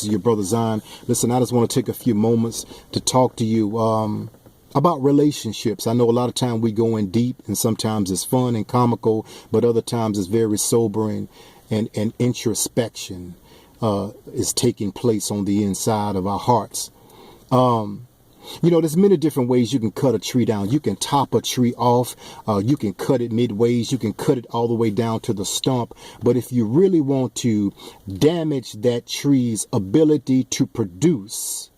This is your brother Zion. Listen, I just want to take a few moments to talk to you about relationships. I know a lot of time we go in deep, and sometimes it's fun and comical, but other times it's very sobering, and introspection is taking place on the inside of our hearts. There's many different ways you can cut a tree down. You can top a tree off. You can cut it midways. You can cut it all the way down to the stump. But if you really want to damage that tree's ability to produce,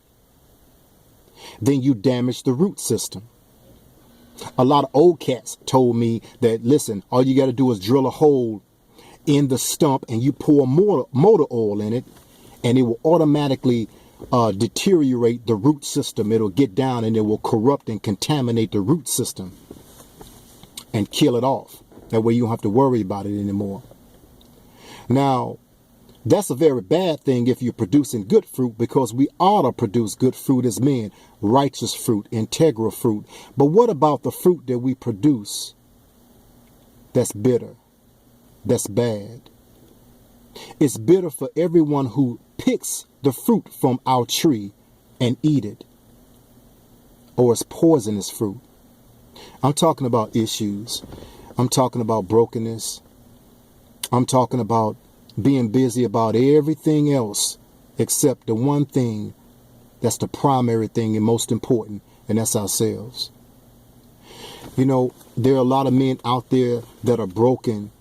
then you damage the root system. A lot of old cats told me that, listen, all you got to do is drill a hole in the stump and you pour motor oil in it, and it will automatically deteriorate the root system. It'll get down and it will corrupt and contaminate the root system and kill it off. That way you don't have to worry about it anymore. Now, that's a very bad thing if you're producing good fruit, because we ought to produce good fruit as men, righteous fruit, integral fruit. But what about the fruit that we produce that's bitter, that's bad? It's bitter for everyone who picks the fruit from our tree and eat it, or it's poisonous fruit. I'm talking about issues. I'm talking about brokenness. I'm talking about being busy about everything else except the one thing that's the primary thing and most important, and that's ourselves. There are a lot of men out there that are broken,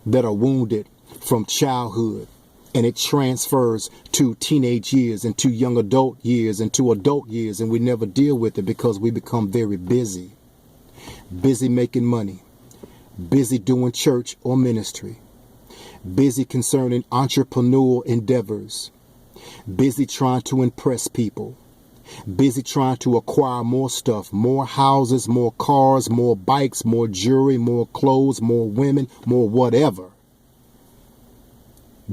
that are wounded from childhood, and it transfers to teenage years and to young adult years and to adult years, and we never deal with it because we become very busy making money, busy doing church or ministry, busy concerning entrepreneurial endeavors, busy trying to impress people, busy trying to acquire more stuff, more houses, more cars, more bikes, more jewelry, more clothes, more women, more whatever.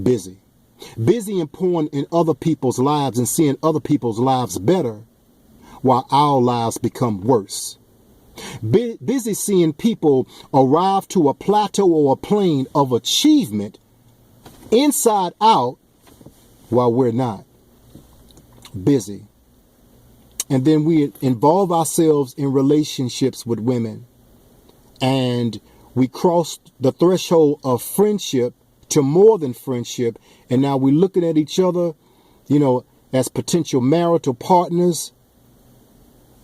Busy and pouring in other people's lives and seeing other people's lives better while our lives become worse. Busy seeing people arrive to a plateau or a plane of achievement inside out while we're not. Busy. And then we involve ourselves in relationships with women, and we cross the threshold of friendship to more than friendship, and now we're looking at each other, as potential marital partners,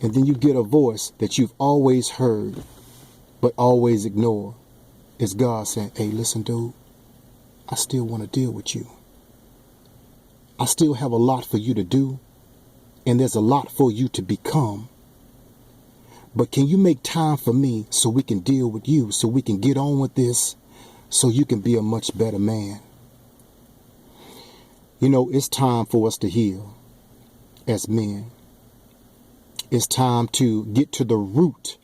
and then you get a voice that you've always heard but always ignore. It's God saying, hey, listen, dude, I still want to deal with you. I still have a lot for you to do, and there's a lot for you to become. But can you make time for me so we can deal with you, so we can get on with this, so you can be a much better man? It's time for us to heal as men. It's time to get to the root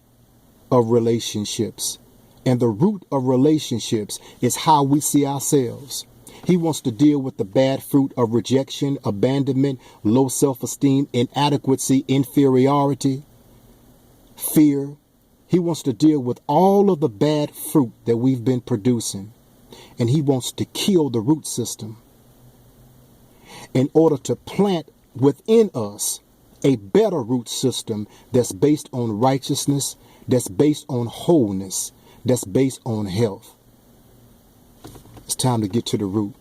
of relationships. And the root of relationships is how we see ourselves. He wants to deal with the bad fruit of rejection, abandonment, low self-esteem, inadequacy, inferiority, fear. He wants to deal with all of the bad fruit that we've been producing. And he wants to kill the root system in order to plant within us a better root system that's based on righteousness, that's based on wholeness, that's based on health. It's time to get to the root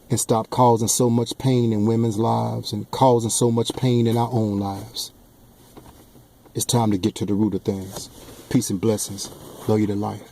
and stop causing so much pain in women's lives and causing so much pain in our own lives. It's time to get to the root of things. Peace and blessings. Love you to life.